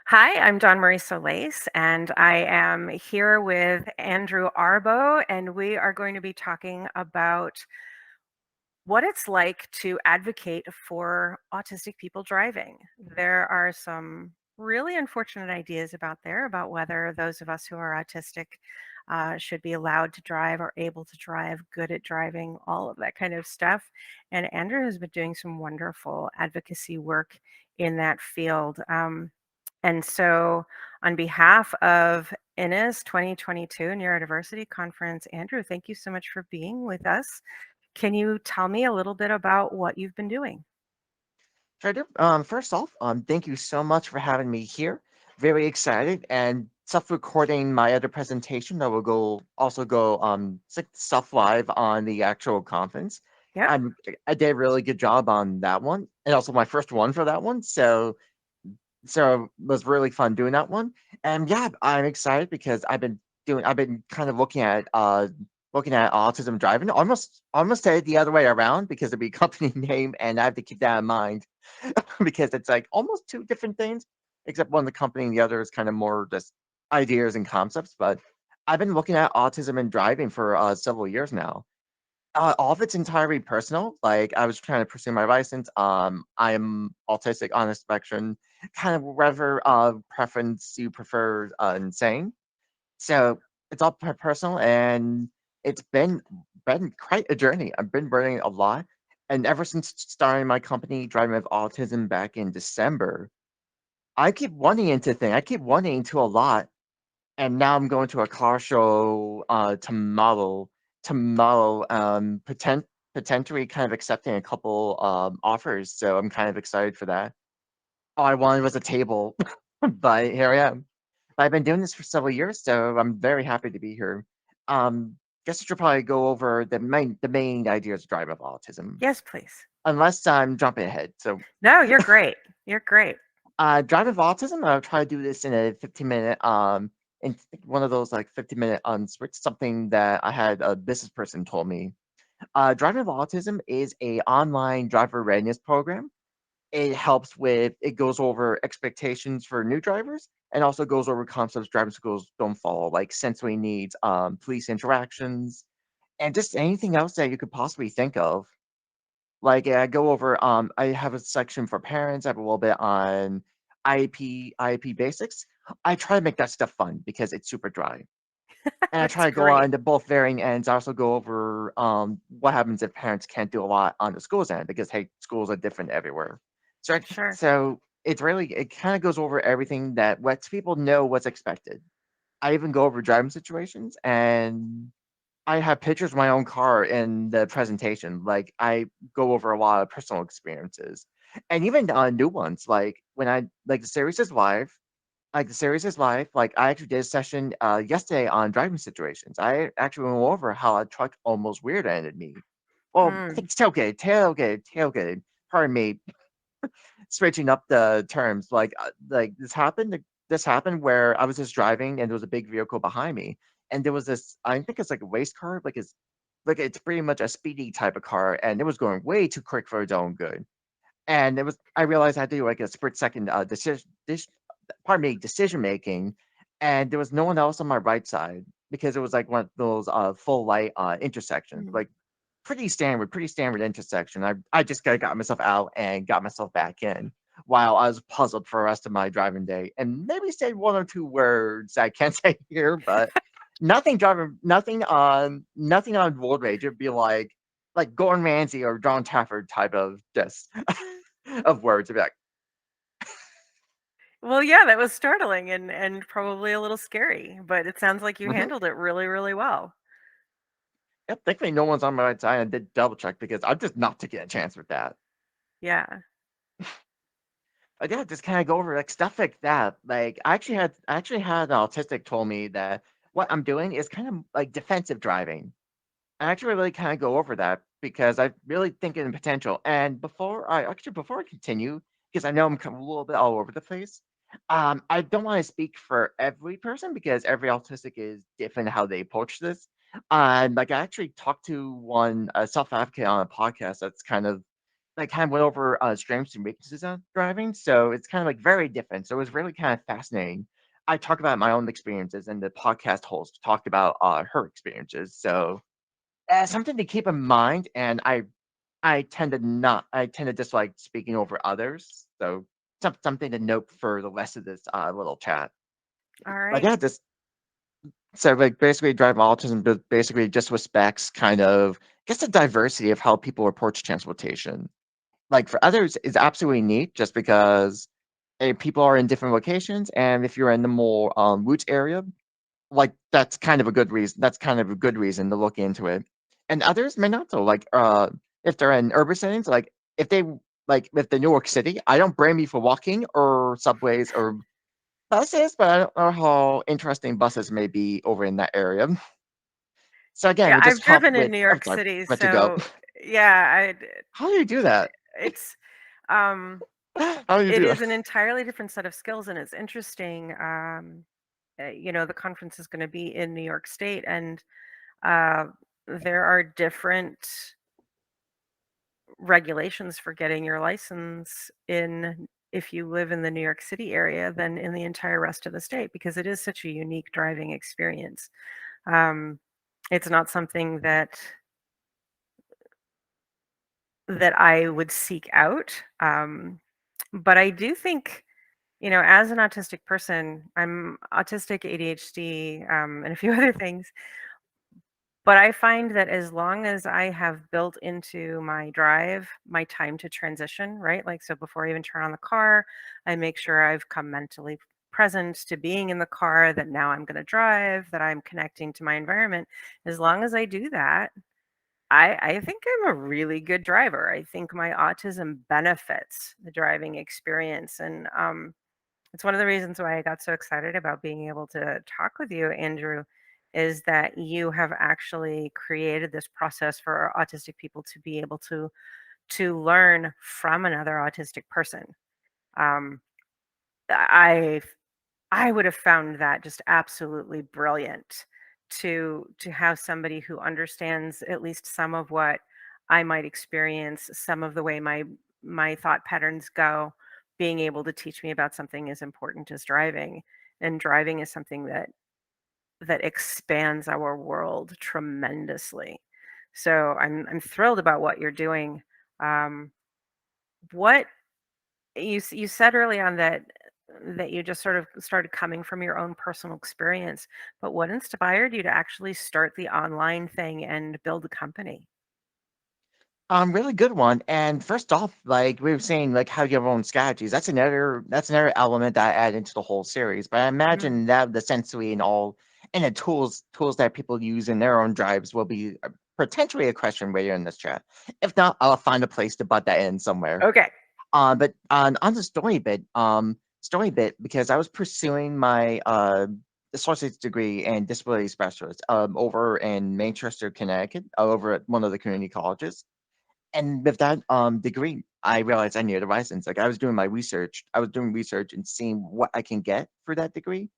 Hi, I'm Dawn Marie Solis, and I am here with Andrew Arboe, and we are going to be talking about what it's like to advocate for autistic people driving. There are some really unfortunate ideas about there about whether those of us who are autistic should be allowed to drive or able to drive, good at driving, all of that kind of stuff. And Andrew has been doing some wonderful advocacy work in that field. And so, on behalf of INIS 2022 Neurodiversity Conference, Andrew, thank you so much for being with us. Can you tell me a little bit about what you've been doing? Sure do. First off, thank you so much for having me here. Very excited and self-recording my other presentation that will go stuff live on the actual conference. Yep. I'm I did a really good job on that one, and also my first one for that one. So it was really fun doing that one. And yeah, I'm excited because I've been kind of looking at autism driving. Almost said it the other way around because it'd be company name, and I have to keep that in mind because it's like almost two different things, except one the company and the other is kind of more just ideas and concepts. But I've been looking at autism and driving for several years now. All of it's entirely personal. Like I was trying to pursue my license. I am autistic on the spectrum, kind of whatever preference you prefer in saying. So it's all personal, and it's been quite a journey. I've been learning a lot, and ever since starting my company, driving with autism back in December, I keep wanting into a lot, and now I'm going to a car show to model potentially kind of accepting a couple offers. So I'm kind of excited for that. All I wanted was a table, but here I am. I've been doing this for several years, so I'm very happy to be here. Guess we should probably go over the main ideas of driving with autism, Yes, please. unless I'm jumping ahead. So, No, you're great. You're great. driving with autism, I'll try to do this in a 15-minute in one of those like 15-minute unscripts. Something that I had a business person told me. Driving with autism is a online driver readiness program. It goes over expectations for new drivers and also goes over concepts driving schools don't follow, like sensory needs, police interactions, and just anything else that you could possibly think of. Like I go over, I have a section for parents. I have a little bit on IEP basics. I try to make that stuff fun because it's super dry, and I That's try to go great. on to both varying ends. I also go over what happens if parents can't do a lot on the school's end because hey, schools are different everywhere. Sure. So it kind of goes over everything that lets people know what's expected. I even go over driving situations, and I have pictures of my own car in the presentation. Like I go over a lot of personal experiences, and even new ones. Like the series is live. Like I actually did a session yesterday on driving situations. I actually went over how a truck almost rear-ended me. Well, I Mm, think it's tailgated. Pardon me, switching up the terms. Like this happened where I was just driving and there was a big vehicle behind me, and there was this. I think it's like a race car. It's pretty much a speedy type of car, and it was going way too quick for its own good. And I realized I had to do like a split second decision making, and there was no one else on my right side because it was like one of those full light intersections, mm. like pretty standard intersection. I just got myself out and got myself back in while I was puzzled for the rest of my driving day, and maybe said one or two words I can't say here, but nothing on road rage. It'd be like Gordon Ramsay or John Trafford type of just of words. It'd be like, Well, yeah, that was startling and probably a little scary, but it sounds like you mhm. handled it really, really well. Yep, thankfully no one's on my right side. I did double check because I'm just not taking a chance with that. Yeah. But yeah, just kind of go over like stuff like that. Like I actually had an autistic told me that what I'm doing is kind of like defensive driving. I actually really kind of go over that because I really think in potential. And before I continue, because I know I'm kind of a little bit all over the place. I don't want to speak for every person because every autistic is different how they approach this. Like I actually talked to one a self advocate on a podcast that's kind of like kind of went over strengths and weaknesses of driving. So it's kind of like very different. So it was really kind of fascinating. I talked about my own experiences, and the podcast host talked about her experiences. So something to keep in mind. And I tend to dislike speaking over others. So something to note for the rest of this little chat. All But right. yeah, this so like basically drive autism basically just respects kind of I guess the diversity of how people approach transportation. Like for others is absolutely neat just because people are in different locations, and if you're in the more roots area, like that's kind of a good reason. That's kind of a good reason to look into it. And others may not so like if they're in urban settings, like if they like if the New York City, I don't blame you for walking or subways or buses, but I don't know how interesting buses may be over in that area. So again, Yeah, we just I've hop driven in with New oh York sorry, City, let you go. so yeah, How do you do that? it's um How do you it do is that? an entirely different set of skills, and it's interesting. The conference is going to be in New York State, and uh, there are different regulations for getting your license in if you live in the New York City area than in the entire rest of the state because it is such a unique driving experience. Um, it's not something that I would seek out, but I do think, as an autistic person, I'm autistic, ADHD, and a few other things. But I find that as long as I have built into my drive my time to transition, right? Like, so before I even turn on the car, I make sure I've come mentally present to being in the car, that now I'm going to drive, that I'm connecting to my environment. As long as I do that, I think I'm a really good driver. I think my autism benefits the driving experience. And it's one of the reasons why I got so excited about being able to talk with you, Andrew, is that you have actually created this process for autistic people to be able to learn from another autistic person. Um, I I would have found that just absolutely brilliant to have somebody who understands at least some of what I might experience, some of the way my thought patterns go, being able to teach me about something as important as driving. And driving is something that expands our world tremendously. So I'm thrilled about what you're doing. Um, what you said early on that you just sort of started coming from your own personal experience, but what inspired you to actually start the online thing and build a company? Really good one. And first off, like we were saying, like how you have your own strategies. That's another element that I add into the whole series. But I Mm, imagine that the sensory and all and the tools that people use in their own drives will be potentially a question later in this chat. If not, I'll find a place to butt that in somewhere. okay. But on the story bit, because I was pursuing my associate's degree in disability specialist over in Manchester, Connecticut, over at one of the community colleges. And with that degree, I realized I needed a license. Like I was doing research and seeing what I can get for that degree.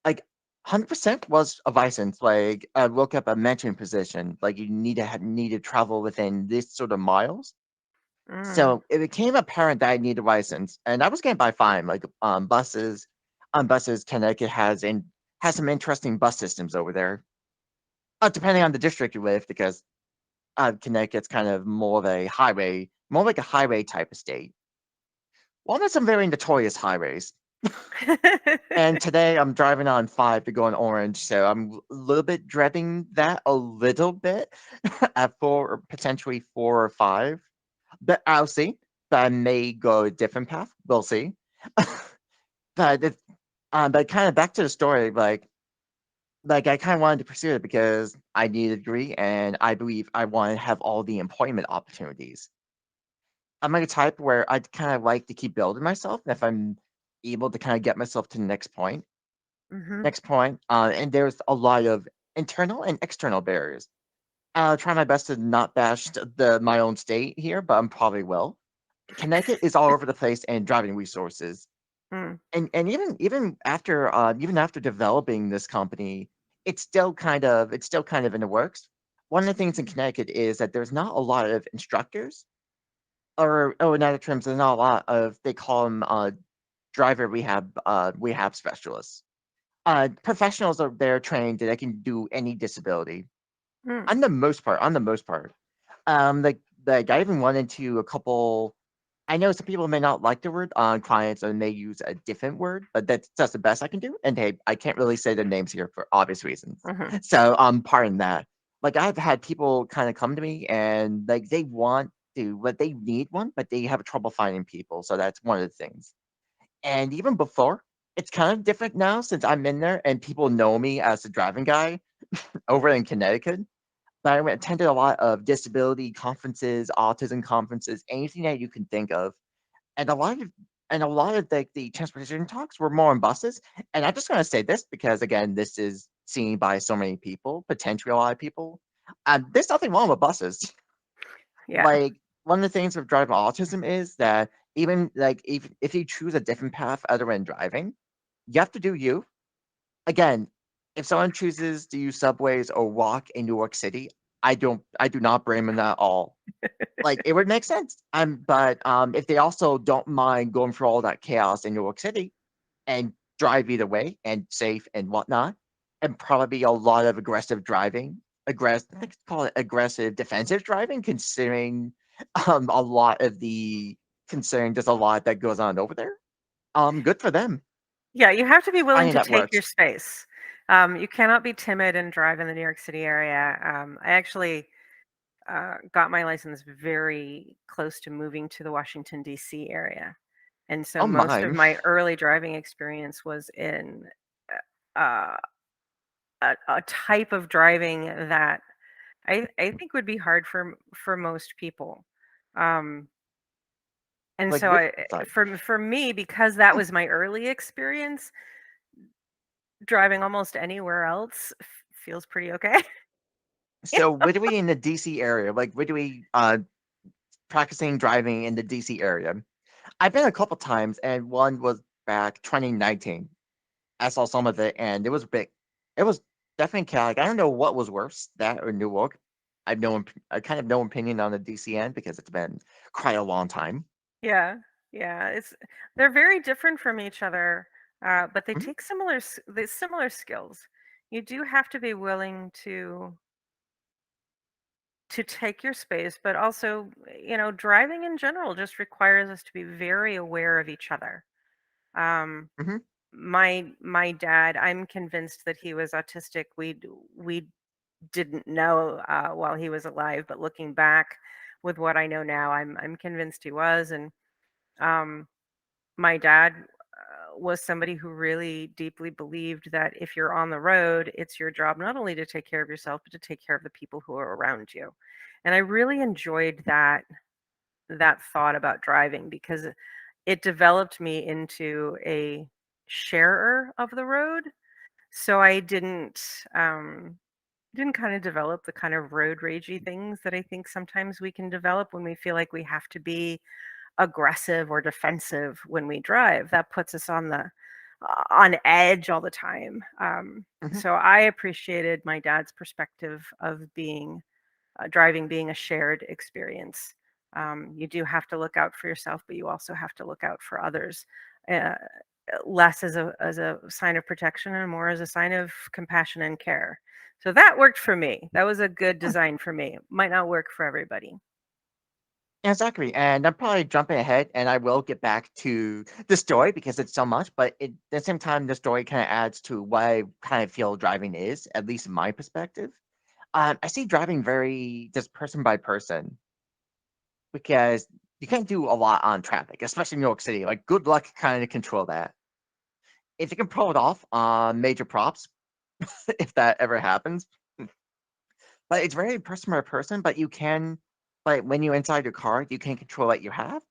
Like 100% was a license. Like I look up a mentoring position. Like you need to travel within this sort of miles. Mm. So it became apparent that I need a license, and I was getting by fine. Like buses, Connecticut has some interesting bus systems over there. Depending on the district you live, because Connecticut's kind of more of a highway, more like a highway type of state. One of some very notorious highways. And today I'm driving on 5 to go on Orange, so I'm a little bit dreading that a little bit at 4 or potentially 4 or 5. But I'll see. But I may go a different path. We'll see. But but kind of back to the story, like I kind of wanted to pursue it because I need a degree, and I believe I want to have all the employment opportunities. I'm like a type where I'd kind of like to keep building myself. And if I'm able to kind of get myself to the Hmm. and there's a lot of internal and external barriers. I'll try my best to not bash my own state here, but I'm probably will. Connecticut is all over the place and driving resources. Mm, And even after developing this company, it's still kind of in the works. One of the things in Connecticut is that there's not a lot of instructors or oh, not a terms. There's not a lot of they call them driver rehab specialists. Professionals are there trained that they can do any disability. Mm, On the most part, like I even run into a couple. I know some people may not like the word on clients and may use a different word, but that's the best I can do. And hey, I can't really say their names here for obvious reasons. mhm. So pardon that. Like I've had people kind of come to me and like they want to, but they need one, but they have trouble finding people. So that's one of the things. And even before, it's kind of different now since I'm in there and people know me as the driving guy over in Connecticut. But I attended a lot of disability conferences, autism conferences, anything that you can think of, and a lot of the transportation talks were more on buses. And I'm just gonna say this because again, this is seen by so many people, potentially a lot of people. There's nothing wrong with buses. Yeah. Like one of the things with driving autism is that even like if you choose a different path other than driving, you have to do you. Again, if someone chooses to use subways or walk in New York City, I do not blame them at all. Like, it would make sense. But if they also don't mind going through all that chaos in New York City and drive either way and safe and whatnot, and probably a lot of aggressive driving, I think it's called aggressive defensive driving, a lot of the considering there's a lot that goes on over there. Good for them. Yeah, you have to be I willing think to that take your works. space. You cannot be timid and drive in the New York City area. I actually got my license very close to moving to the Washington, D.C. area. And so Oh most of my. my early driving experience was in uh, a type of driving that I think would be hard for most people. Um, and Like so which side? for me, because that was my early experience, driving almost anywhere else feels pretty okay. So where do we in the DC area? Like where do we practicing driving in the DC area? I've been a couple times and one was back 2019. I saw some of it and it was big. It was definitely chaotic. I don't know what was worse, that or Newark. I kind of no opinion on the DC end because it's been quite a long time. Yeah, yeah, they're very different from each other, but they Mhm, take the similar skills. You do have to be willing to take your space, but also, driving in general just requires us to be very aware of each other. Um, mhm, my dad, I'm convinced that he was autistic. We didn't know while he was alive, but looking back with what I know now, I'm convinced he was. And um, my dad was somebody who really deeply believed that if you're on the road, it's your job not only to take care of yourself, but to take care of the people who are around you. And I really enjoyed that thought about driving because it developed me into a sharer of the road. So I didn't kind of develop the kind of road ragey things that I think sometimes we can develop when we feel like we have to be aggressive or defensive when we drive. That puts us on edge all the time. mhm. So I appreciated my dad's perspective of being driving being a shared experience. You do have to look out for yourself, but you also have to look out for others. Uh, Less as a sign of protection and more as a sign of compassion and care. So that worked for me. That was a good design for me. Might not work for everybody. Exactly, and I'm probably jumping ahead, and I will get back to the story because it's so much, but at the same time, the story kind of adds to what I kind of feel driving is, at least in my perspective. I see driving very just person by person because you can't do a lot on traffic, especially in New York City. Like, good luck kind of control that. If you can pull it off, major props if that ever happens. But it's very person by person, but you can, like when you're inside your car, you can control what you have,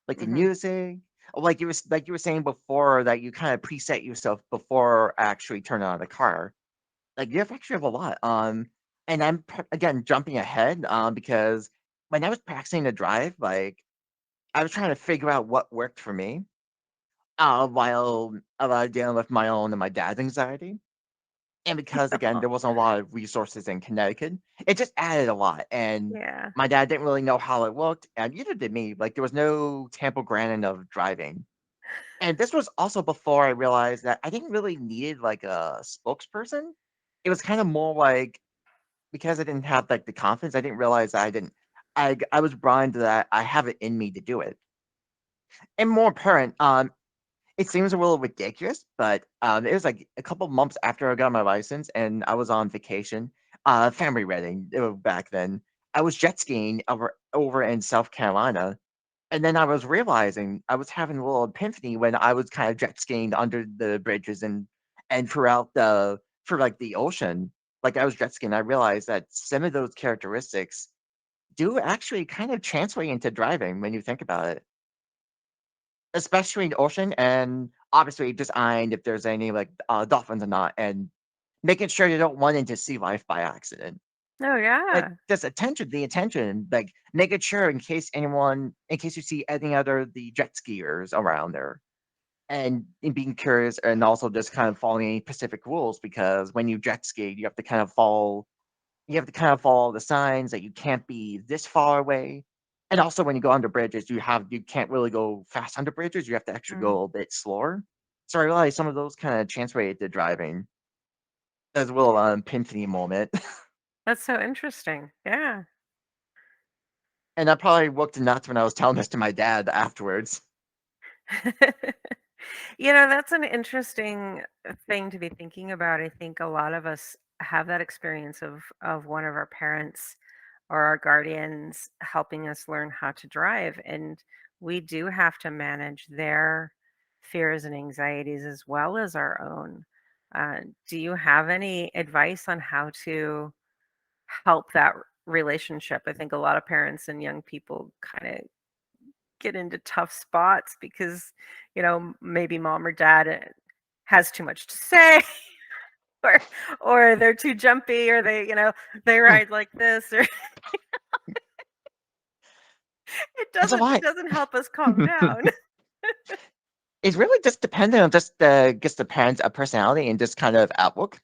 like the Hmm. music, or like you were saying before that you kind of preset yourself before actually turning on the car. Like you have actually have a lot. And again jumping ahead, because when I was practicing to drive, like I was trying to figure out what worked for me, while dealing with my own and my dad's anxiety. And because, again, there wasn't a lot of resources in Connecticut, it just added a lot, and Yeah. my dad didn't really know how it looked, and neither did me. Like, there was no Tampa Granite of driving. And this was also before I realized that I didn't really need, like, a spokesperson. It was kinda more like because I didn't have, like, the confidence, I didn't realize that I was blind to that I have it in me to do it. And more apparent, it seems a little ridiculous, but, it was, like, a couple months after I got my license, and I was on vacation, family wedding, back then. I was jet skiing over in South Carolina, and then I was realizing I was having a little epiphany when I was kind of jet skiing under the bridges and throughout for, like, the ocean. Like, I was jet skiing, I realized that some of those characteristics do actually kind of translate into driving when you think about it. Especially in the ocean, and obviously just eyeing if there's any, like, dolphins or not, and making sure you don't run into sea life by accident. Oh, Like, yeah. just attention, like, making sure in case you see any other the jet skiers around there, and being curious, and also just kind of following any Pacific rules, because when you jet ski, you have to kind of follow the signs that you can't be this far away. And also when you go under bridges, you can't really go fast under bridges. You have to actually Mm. go a bit slower. So I realized some of those kind of translated to driving as well epiphany moment. That's so interesting. Yeah. And I probably looked nuts when I was telling this to my dad afterwards. That's an interesting thing to be thinking about. I think a lot of us have that experience of one of our parents or our guardians helping us learn how to drive, and we do have to manage their fears and anxieties as well as our own. Do you have any advice on how to help that relationship? I think a lot of parents and young people kind of get into tough spots because, maybe mom or dad has too much to say, or they're too jumpy, or they ride like this, or it It's a doesn't lot. doesn't help us calm down. It's really just dependent on just the parents' personality and just kind of outlook.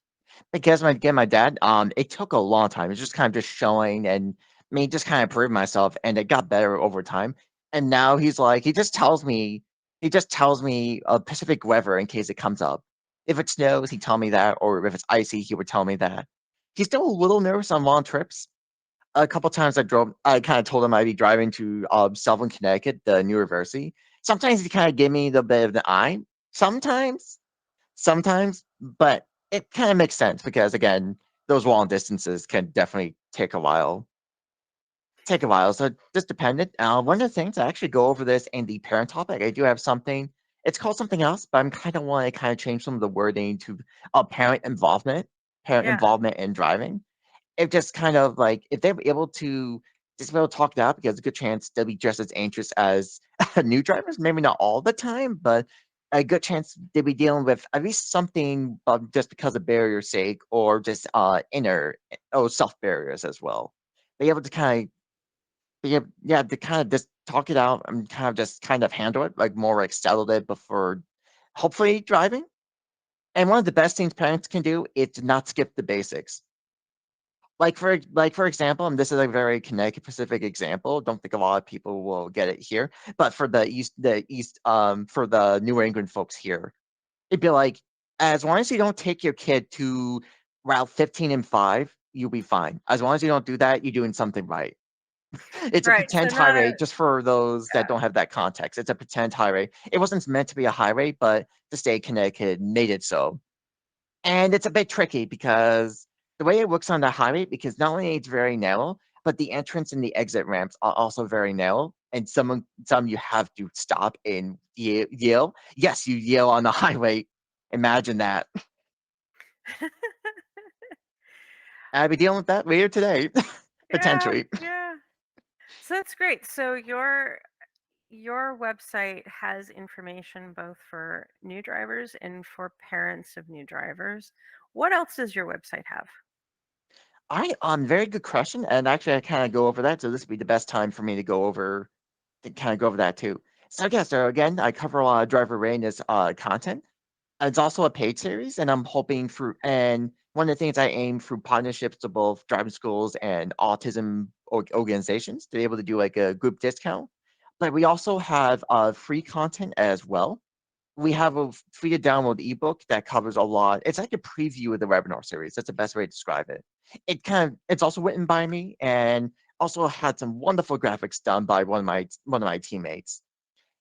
Because my dad, it took a long time. It's just kind of just showing and me just kind of proving myself, and it got better over time. And now he's like, he just tells me Pacific weather in case it comes up. If it snows, he tell me that, or if it's icy, he would tell me that. He's still a little nervous on long trips. A couple times I kind of told him I'd be driving to Southern Connecticut, the New University. Sometimes he kind of give me the bit of the eye. Sometimes, Sometimes, but it kinda makes sense because, again, those long distances can definitely take a while, so just dependent. One of the things I actually go over this in the parent topic, I do have something it's called something else, but I'm kinda wanna kinda change some of the wording to, parent Yeah. involvement in driving. It just kind of like if they're able to just be able to talk it out, because a good chance they'll be just as anxious as new drivers, maybe not all the time, but a good chance they'll be dealing with at least something just because of barrier sake, or just self barriers as well. Be able to kind of yeah, to kind of just talk it out and kind of just kind of handle it, like more like settle it before hopefully driving. And one of the best things parents can do is to not skip the basics. For example, and this is a very Connecticut Pacific example, don't think a lot of people will get it here, but for for the New England folks here, it'd be like, as long as you don't take your kid to Route 15 and 5, you'll be fine. As long as you don't do that, you're doing something right. It's a Right. So pretend not highway, a just for those that yeah. don't have that context. It's a pretend highway. It wasn't meant to be a highway, but the state of Connecticut made it so. And it's a bit tricky because the way it works on the highway, because not only it's very narrow, but the entrance and the exit ramps are also very narrow. And some you have to stop and yell. Yes, you yell on the highway. Imagine that. I'll be dealing with that later today, Yeah, potentially. yeah. So that's great. So your website has information both for new drivers and for parents of new drivers. What else does your website have? Very good question. And actually, I kind of go over that. So this would be the best time for me to kind of go over that too. So again, I cover a lot of driver readiness content. It's also a paid series, and I'm hoping through and one of the things I aim through partnerships to both driving schools and autism organizations to be able to do like a group discount. But we also have free content as well. We have a free to download ebook that covers a lot. It's like a preview of the webinar series. That's the best way to describe it. It's also written by me and also had some wonderful graphics done by one of my teammates.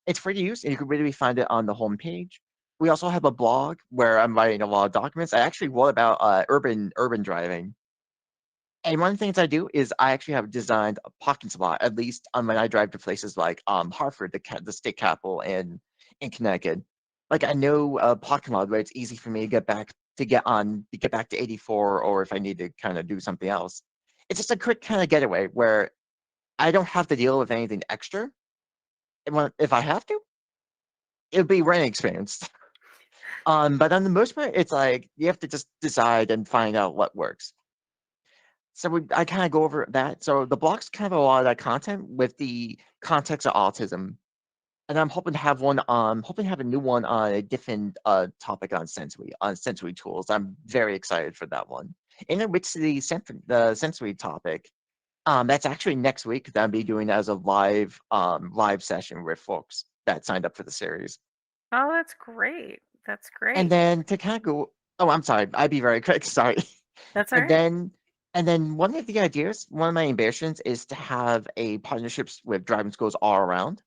It's free to use, and you can really find it on the homepage. We also have a blog where I'm writing a lot of documents. I actually wrote about urban driving. And one of the things I do is I actually have designed a parking spot, at least when I drive to places like Hartford, the state capital, in Connecticut. Like I know a parking lot where it's easy for me to get back to 84, or if I need to kind of do something else. It's just a quick kind of getaway where I don't have to deal with anything extra. And if I have to, it'll be learning experience. But on the most part, it's like you have to just decide and find out what works. So I kind of go over that. So the blog's kind of a lot of that content with the context of autism, and I'm hoping to have one on, hoping to have a new one on a different topic on sensory tools. I'm very excited for that one. In which the sensory topic, that's actually next week that I'll be doing as a live session with folks that signed up for the series. Oh, that's great. That's And great. then to kind of go, oh, I'm sorry, I'd be very quick. Sorry. That's all And right. then and then one of the ideas, one of my ambitions is to have a partnerships with driving schools all around.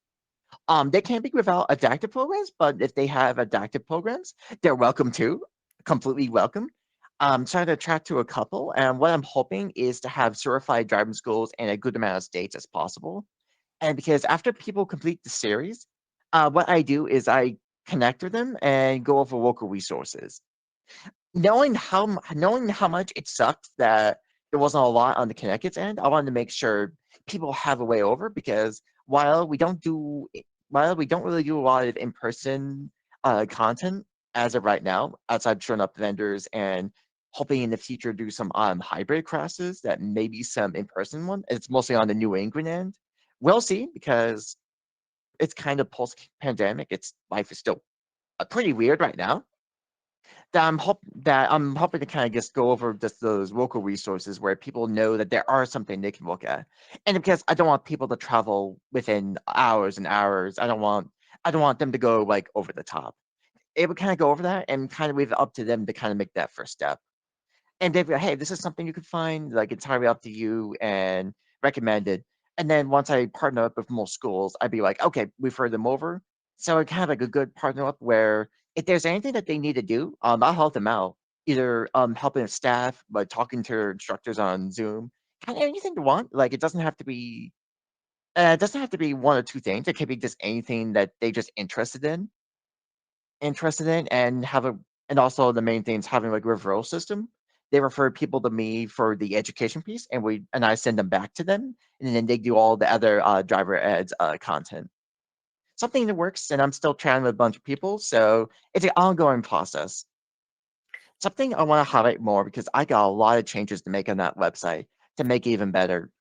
They can't be without adaptive programs, but if they have adaptive programs, they're welcome too, completely welcome. Trying to attract to a couple, and what I'm hoping is to have certified driving schools in a good amount of states as possible. And because after people complete the series, what I do is I connect with them and go over local resources, knowing how much it sucked that there wasn't a lot on the Connecticut's end. I wanted to make sure people have a way over because while we don't do while we don't really do a lot of in-person content as of right now, outside showing up vendors and hoping in the future do some hybrid classes that maybe some in-person one. It's mostly on the New England end. We'll see because it's kind of post-pandemic. It's life is still pretty weird right now that I'm hoping to kind of just go over just those local resources where people know that there are something they can look at, and because I don't want people to travel within hours and hours, I don't want them to go like over the top. It would kind of go over that and kind of leave it up to them to kind of make that first step. And they'd be like, hey, this is something you could find, like it's entirely up to you and recommended. And then once I partner up with more schools, I'd be like, okay, we've heard them over. So I kind of like a good partner up where if there's anything that they need to do, I'll help them out. Either helping staff, like talking to instructors on Zoom, kind of anything they want. Like it doesn't have to be one or two things. It could be just anything that they just interested in and have a and also the main thing is having like a referral system. They refer people to me for the education piece and I send them back to them and then they do all the other driver ads content. Something that works and I'm still trying with a bunch of people, so it's an ongoing process. Something I want to highlight more because I got a lot of changes to make on that website to make it even better.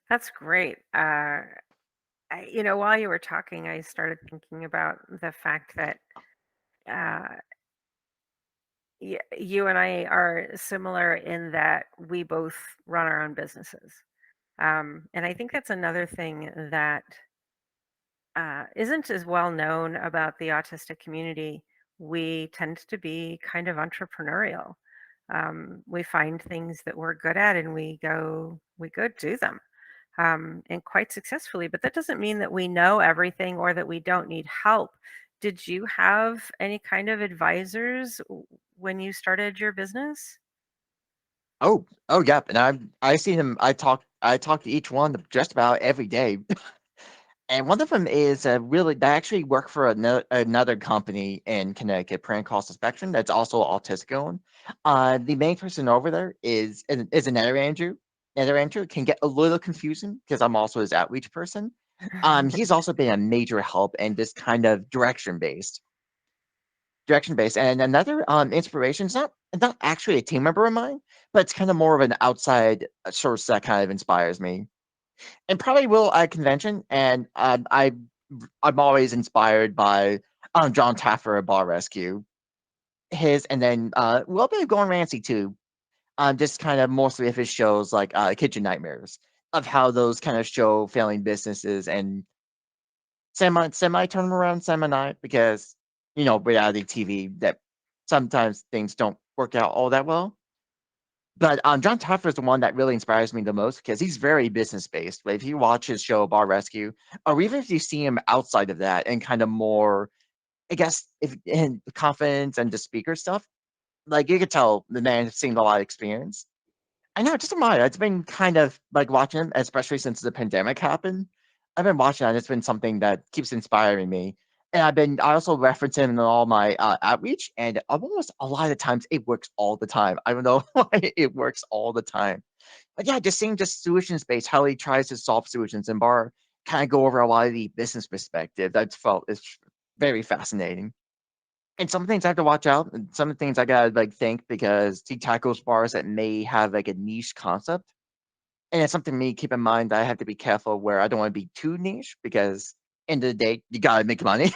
That's great. While you were talking, I started thinking about the fact that uh, you and I are similar in that we both run our own businesses. And I think that's another thing that isn't as well known about the autistic community. We tend to be kind of entrepreneurial. We find things that we're good at and we go do them and quite successfully. But that doesn't mean that we know everything or that we don't need help. Did you have any kind of advisors when you started your business? Oh, yep, and I see them. I talk to each one just about every day. And one of them is really they actually work for another company in Connecticut, Parent Across the Spectrum, that's also autistic owned. The main person over there is another Andrew. Another Andrew can get a little confusing because I'm also his outreach person. He's also been a major help and this kind of direction based. And another inspiration is not actually a team member of mine, but it's kind of more of an outside source that kind of inspires me and probably will at convention. And I'm always inspired by John Taffer at Bar Rescue. his, and then a little bit of Gordon Ramsay too. Just kind of mostly of his shows like Kitchen Nightmares, of how those kind of show failing businesses and semi turn them around, semi not, because reality TV, that sometimes things don't work out all that well. But John Taffer is the one that really inspires me the most because he's very business based. But if you watch his show Bar Rescue, or even if you see him outside of that and kind of more, I guess, if in confidence and the speaker stuff, like you could tell the man has seen a lot of experience. I know, just admire. It's been kind of like watching him, especially since the pandemic happened. I've been watching that. It's been something that keeps inspiring me. And I also reference him in all my outreach, and almost a lot of times it works all the time. I don't know why it works all the time. But yeah, just seeing just solutions based, how he tries to solve solutions and Bar kind of go over a lot of the business perspective. That's felt is very fascinating. And some things I have to watch out, and some things I gotta like think because he tackles bars that may have like a niche concept. And it's something me keep in mind that I have to be careful where I don't want to be too niche because end of the day, you gotta make money.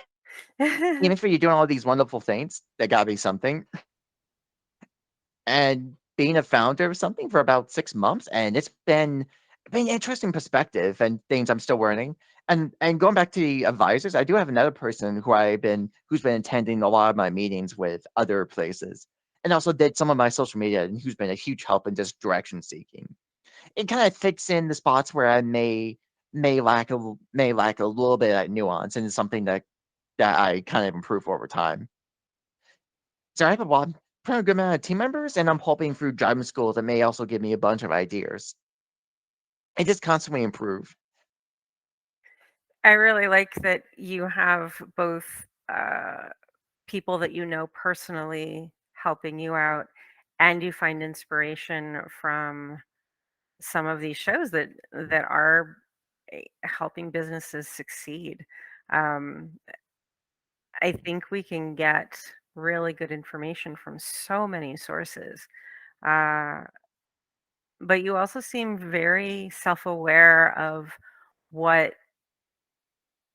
Even if you're doing all these wonderful things, there gotta be something. And being a founder of something for about 6 months, and it's been interesting perspective and things I'm still learning. And going back to the advisors, I do have another person who's been attending a lot of my meetings with other places, and also did some of my social media, and who's been a huge help in just direction seeking. It kind of fits in the spots where I may lack a little bit of nuance, and it's something that I kind of improve over time. So I have pretty good amount of team members, and I'm hoping through driving school that may also give me a bunch of ideas and just constantly improve. I really like that you have both uh, people that you know personally helping you out, and you find inspiration from some of these shows that are helping businesses succeed. Um, I think we can get really good information from so many sources. Uh, but you also seem very self-aware of what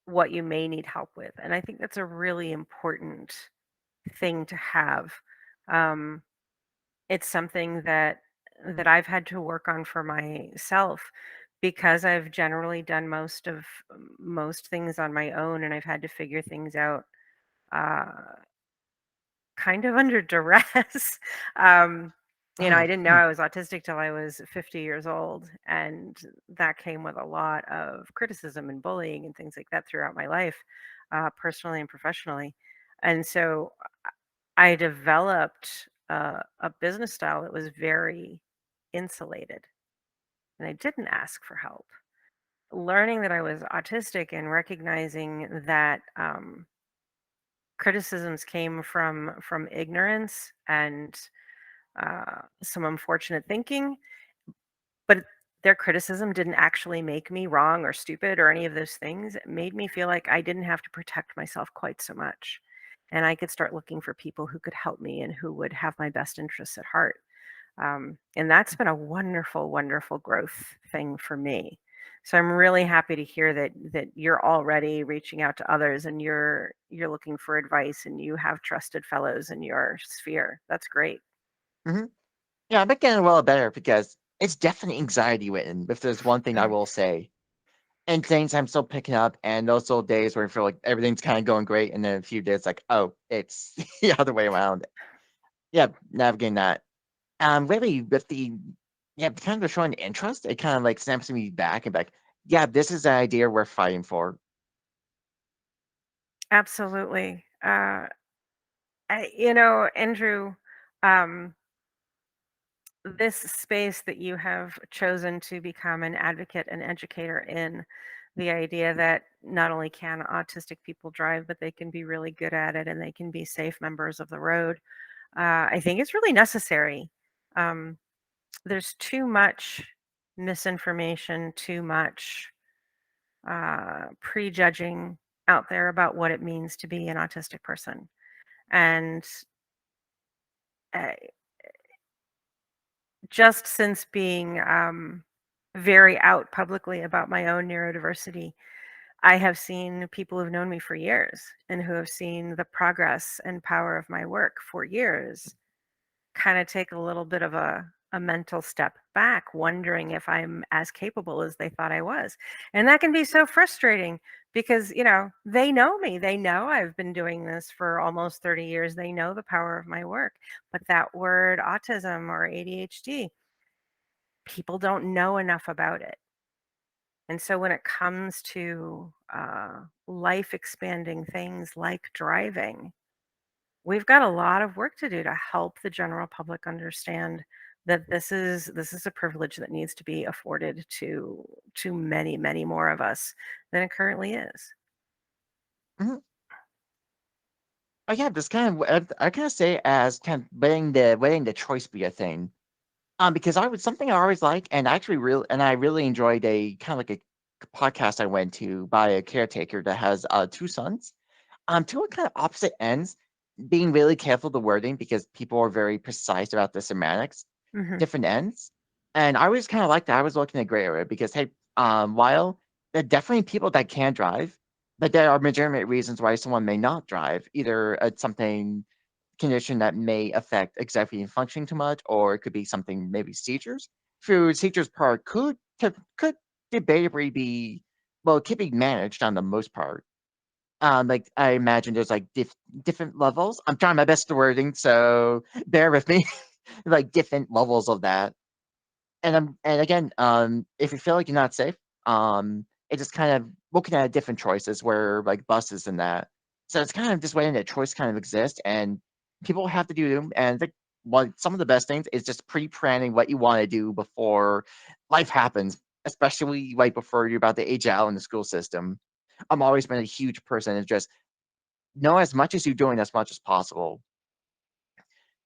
what you may need help with, and I think that's a really important thing to have. Um, it's something that I've had to work on for myself because I've generally done most things on my own, and I've had to figure things out uh, kind of under duress. um, I Oh, didn't know I was autistic till I was 50 years old, and that came with a lot of criticism and bullying and things like that throughout my life, personally and professionally. And so I developed a business style that was very insulated, and I didn't ask for help. Learning that I was autistic and recognizing that criticisms came from ignorance and some unfortunate thinking, but their criticism didn't actually make me wrong or stupid or any of those things. It made me feel like I didn't have to protect myself quite so much. And I could start looking for people who could help me and who would have my best interests at heart. And that's been a wonderful, wonderful growth thing for me. So I'm really happy to hear that you're already reaching out to others and you're looking for advice and you have trusted fellows in your sphere. That's great. hmm yeah, I'm getting a little better because it's definitely anxiety ridden. If there's one thing I will say, and things I'm still picking up, and those little days where I feel like everything's kind of going great, and then a few days like, oh, it's the other way around. Yeah, navigating that. Really with the yeah, kind of showing interest, it kind of like snaps me back and like, yeah, this is an idea we're fighting for. Absolutely. Andrew, um, this space that you have chosen to become an advocate and educator in, the idea that not only can autistic people drive, but they can be really good at it and they can be safe members of the road, I think it's really necessary. Um, there's too much misinformation, too much prejudging out there about what it means to be an autistic person. And uh, just since being very out publicly about my own neurodiversity, I have seen people who've known me for years and who have seen the progress and power of my work for years kind of take a little bit of a mental step back, wondering if I'm as capable as they thought I was. And that can be so frustrating because, they know me. They know I've been doing this for almost 30 years. They know the power of my work. But that word autism or ADHD, people don't know enough about it. And so when it comes to life expanding things like driving, we've got a lot of work to do to help the general public understand that this is a privilege that needs to be afforded to many, many more of us than it currently is. Mhm. Oh yeah, just kind of I kind of say it as kind of letting the choice be a thing. Because I was something I always like, and I really enjoyed a kind of like a podcast I went to by a caretaker that has two sons. Two kind of opposite ends, being really careful the wording because people are very precise about the semantics, Hmm. different ends. And I always kind of like that. I was looking at gray area because hey, while there are definitely people that can drive, but there are legitimate reasons why someone may not drive. Either it's something condition that may affect executive functioning too much, or it could be something maybe seizures. Through seizures part could debatably be well, it could be managed on the most part. Like I imagine there's like different levels. I'm trying my best to wording, so bear with me. Like different levels of that. And again, if you feel like you're not safe, it's just kind of looking at different choices where like buses and that. So it's kind of just letting that choice kind of exist, and people have to do them. And I think one some of the best things is just pre-planning what you want to do before life happens, especially like before you're about to age out in the school system. I'm always been a huge person of just know as much as you're doing as much as possible.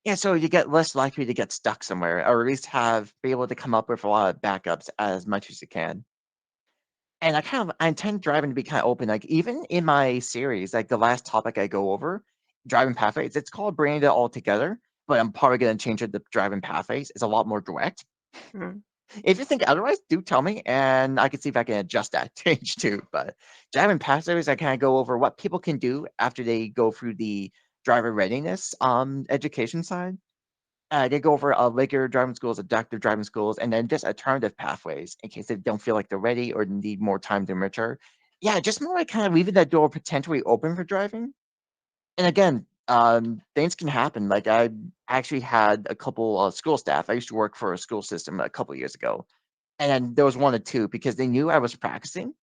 Yeah, so you get less likely to get stuck somewhere, or at least have be able to come up with a lot of backups as much as you can. And I intend driving to be kind of open. Like even in my series, like the last topic I go over, driving pathways, it's called bringing it all together, but I'm probably gonna change it to driving pathways. It's a lot more direct. Mm. If you think otherwise, do tell me, and I can see if I can adjust that change too. But driving pathways, I kind of go over what people can do after they go through the driver readiness education side. They go over regular driving schools, adaptive driving schools, and then just alternative pathways in case they don't feel like they're ready or need more time to mature. Yeah, just more like kind of leaving that door potentially open for driving. And again, things can happen. Like I actually had a couple of school staff. I used to work for a school system a couple years ago, and there was one or two because they knew I was practicing,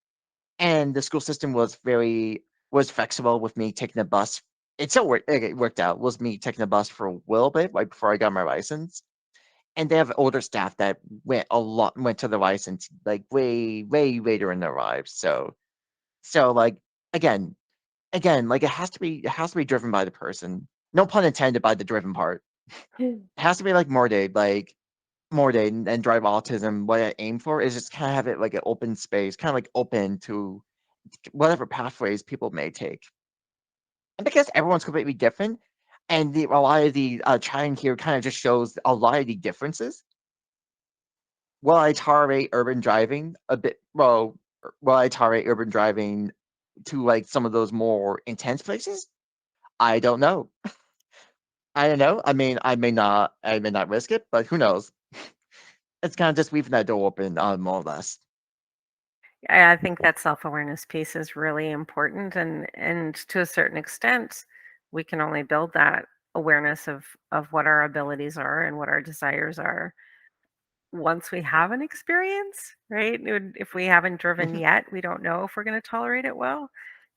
and the school system was flexible with me taking the bus. It worked out. Was me taking the bus for a little bit right before I got my license, and they have older staff that went to the license like way later in their lives. So like again like it has to be driven by the person. No pun intended by the driven part. It has to be like more day and drive autism. What I aim for is just kind of have it like an open space, kind of like open to whatever pathways people may take. And because everyone's completely different, and a lot of the trying here kind of just shows a lot of the differences. Will I tolerate urban driving a bit? Well, will I tolerate urban driving to like some of those more intense places? I don't know. I don't know. I mean, I may not risk it, but who knows? It's kind of just leaving that door open, more or less. I think that self-awareness piece is really important, and to a certain extent, we can only build that awareness of what our abilities are and what our desires are once we have an experience, right? If we haven't driven yet, we don't know if we're going to tolerate it well.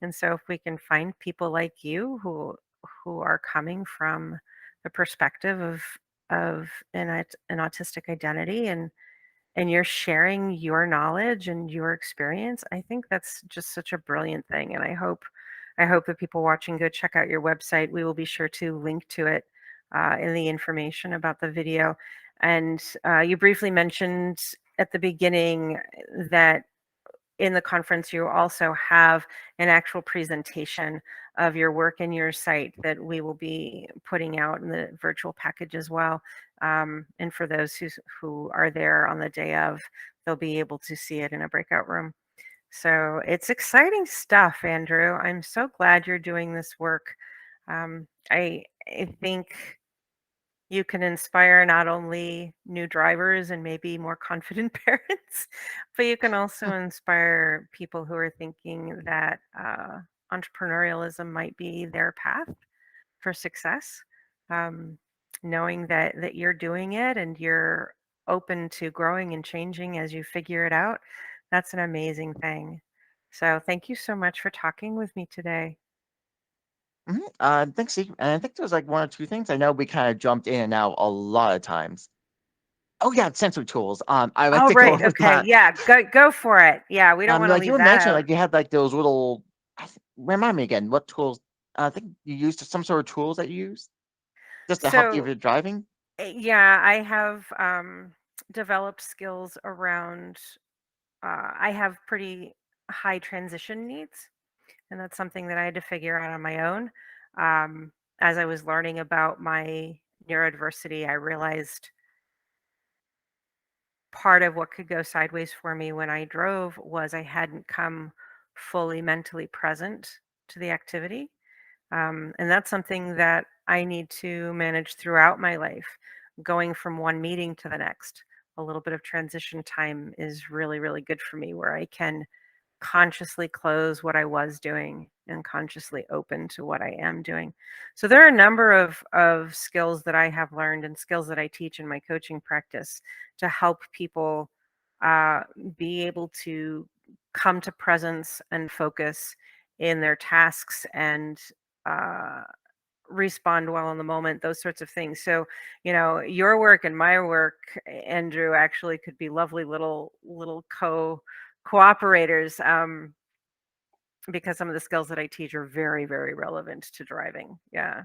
And so if we can find people like you who are coming from the perspective of an autistic identity, and you're sharing your knowledge and your experience, I think that's just such a brilliant thing. And I hope that people watching go check out your website. We will be sure to link to it in the information about the video. And you briefly mentioned at the beginning that in the conference you also have an actual presentation of your work and your site that we will be putting out in the virtual package as well. And for those who are there on the day of, they'll be able to see it in a breakout room. So it's exciting stuff, Andrew. I'm so glad you're doing this work. I think you can inspire not only new drivers and maybe more confident parents, but you can also inspire people who are thinking that entrepreneurialism might be their path for success. Um, Knowing that you're doing it and you're open to growing and changing as you figure it out, that's an amazing thing. So thank you so much for talking with me today. Mhm. Thanks, Steve. And I think there's like one or two things. I know we kind of jumped in and out a lot of times. Oh yeah, sensory tools. I like Oh, to go right. over Okay. that. Yeah. Go for it. Yeah. We don't want to Like you leave were that mentioning, out. like you had like those little. Remind me again, what tools? I think you used some sort of tools that you use just to help you So, with driving. yeah, I have developed skills around, I have pretty high transition needs. And that's something that I had to figure out on my own. As I was learning about my neurodiversity, I realized part of what could go sideways for me when I drove was I hadn't come fully mentally present to the activity. And that's something that I need to manage throughout my life, going from one meeting to the next. A little bit of transition time is really, really good for me where I can consciously close what I was doing and consciously open to what I am doing. So there are a number of skills that I have learned and skills that I teach in my coaching practice to help people uh, be able to come to presence and focus in their tasks and uh, respond well in the moment, those sorts of things. So, your work and my work, Andrew, actually could be lovely little cooperators, because some of the skills that I teach are very, very relevant to driving. Yeah.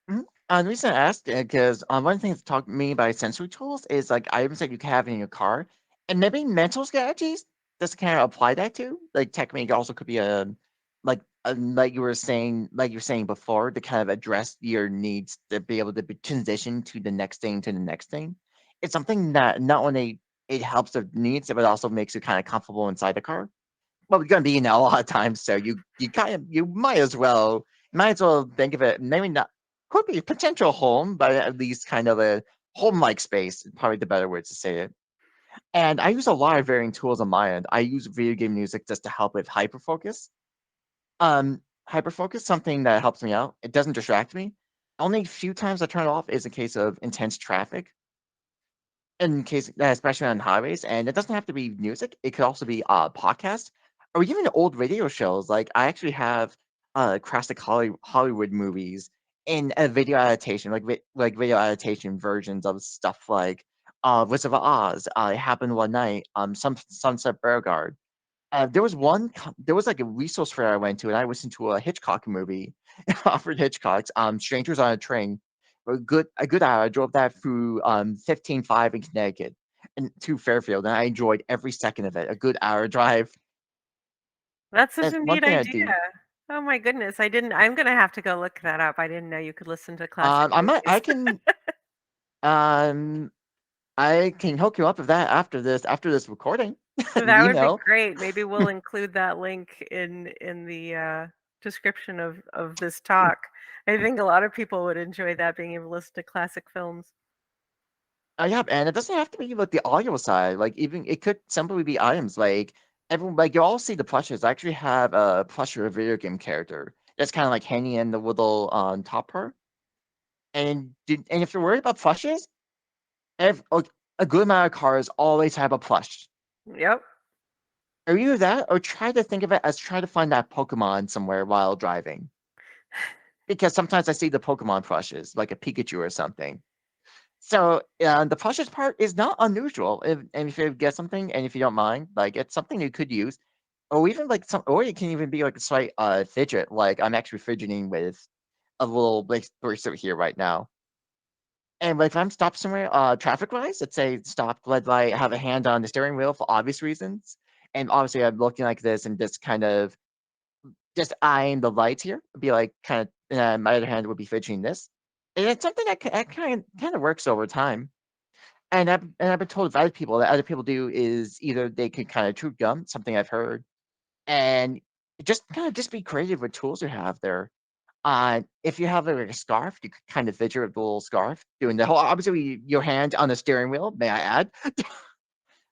Mhm. The reason I asked because one of the things that taught me by sensory tools is like items that you can have in your car, and maybe mental strategies just to kind of apply that to. Like technique also could be like like you were saying before, to kind of address your needs to be able to transition to the next thing. It's something that not only it helps with needs, but also makes you kind of comfortable inside the car. Well, we're gonna be in there a lot of times, so you kind of might as well think of it maybe not could be a potential home, but at least kind of a home-like space, probably the better words to say it. And I use a lot of varying tools on my end. I use video game music just to help with hyperfocus. Hyperfocus, something that helps me out. It doesn't distract me. Only a few times I turn it off is in case of intense traffic in case especially on highways, and it doesn't have to be music, it could also be, podcast or even old radio shows, like, I actually have, classic Hollywood movies in a video adaptation, like video adaptation versions of stuff like, Wizard of Oz, It Happened One Night, some Sunset Beauregard. There was, like, a resource fair I went to, and I listened to a Hitchcock movie, Alfred Hitchcock's, Strangers on a Train. A good hour. I drove that through, 15.5 in Connecticut and to Fairfield, and I enjoyed every second of it. A good hour drive. That's such That's a one neat thing I idea. do. Oh my goodness. I'm going to have to go look that up. I didn't know you could listen to classic I movies. can, um, I can hook you up with that after this recording, That you would be know? great. Maybe we'll include that link in the description of this talk. I think a lot of people would enjoy that, being able to listen to classic films. Yeah, and it doesn't have to be like the audio side. Like even it could simply be items. Like everyone, like you all see the plushes. I actually have a plush of a video game character that's kind of like hanging in the little top part. And if you're worried about plushes, like, a good amount of cars always have a plush. Yep. Or either that, or try to think of it as try to find that Pokemon somewhere while driving. Because sometimes I see the Pokemon plushes, like a Pikachu or something. So, the plushes part is not unusual if you get something and if you don't mind, like, it's something you could use, or even, like, or it can even be, like, a slight, fidget, like, I'm actually fidgeting with a little, like, bracelet here right now. And, like, if I'm stopped somewhere, traffic-wise, let's say stopped red light, have a hand on the steering wheel for obvious reasons, and obviously I'm looking like this and just kind of just eyeing the lights here, be like, kinda my other hand would be fidgeting this, and it's something that kinda works over time. And I've been told by other people that other people do is either they could kinda chew gum, something I've heard, and just kind of just be creative with tools you have there. If you have like a scarf, you could kind of fidget with the little scarf, doing the whole obviously your hand on the steering wheel, may I add.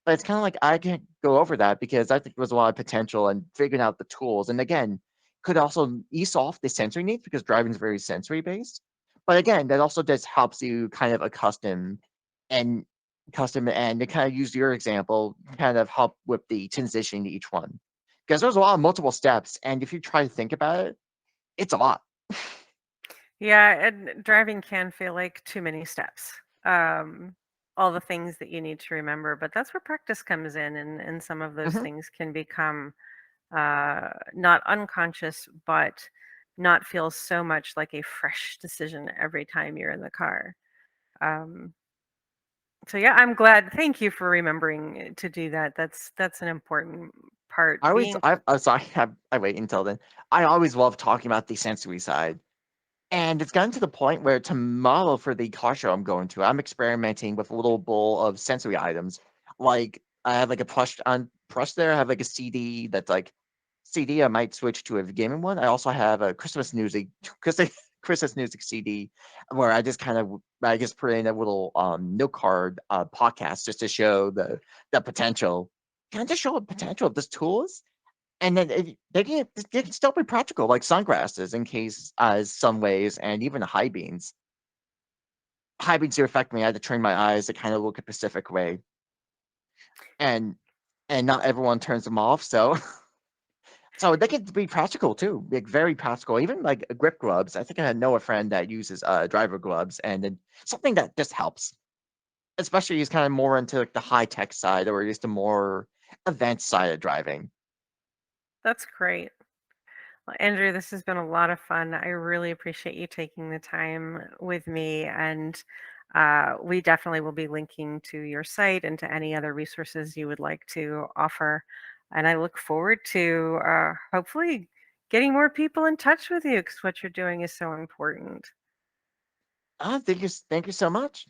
But it's kind of like I can go over that because I think there was a lot of potential in figuring out the tools. And again, could also ease off the sensory needs because driving is very sensory based. But again, that also just helps you kind of and custom and to kind of use your example, kind of help with the transition to each one. Because there's a lot of multiple steps. And if you try to think about it, it's a lot. Yeah, and driving can feel like too many steps. Um, all the things that you need to remember, but that's where practice comes in, and some of those Mhm. things can become not unconscious, but not feel so much like a fresh decision every time you're in the car. Um, so yeah, I'm glad. Thank you for remembering to do that. That's an important part. I always, Being I'm sorry, I wait until then. I always love talking about the sensory side. And it's gotten to the point where tomorrow for the car show I'm going to, I'm experimenting with a little bowl of sensory items. Like I have like a plush there. I have like a CD that's like CD. I might switch to a gaming one. I also have a Christmas music Christmas Christmas music CD where I just put in a little note card podcast just to show the potential. Can I just show the potential of this tools? And then they can still be practical, like sunglasses in case some ways, and even high beams. High beams do affect me. I had to train my eyes to kind of look a specific way, and not everyone turns them off. So so they can be practical too, like very practical. Even like grip gloves. I think I know a friend that uses driver gloves, and then something that just helps. Especially he's kind of more into like the high tech side, or just the more advanced side of driving. That's great. Well, Andrew, this has been a lot of fun. I really appreciate you taking the time with me, and we definitely will be linking to your site and to any other resources you would like to offer. And I look forward to hopefully getting more people in touch with you because what you're doing is so important. Thank you so much.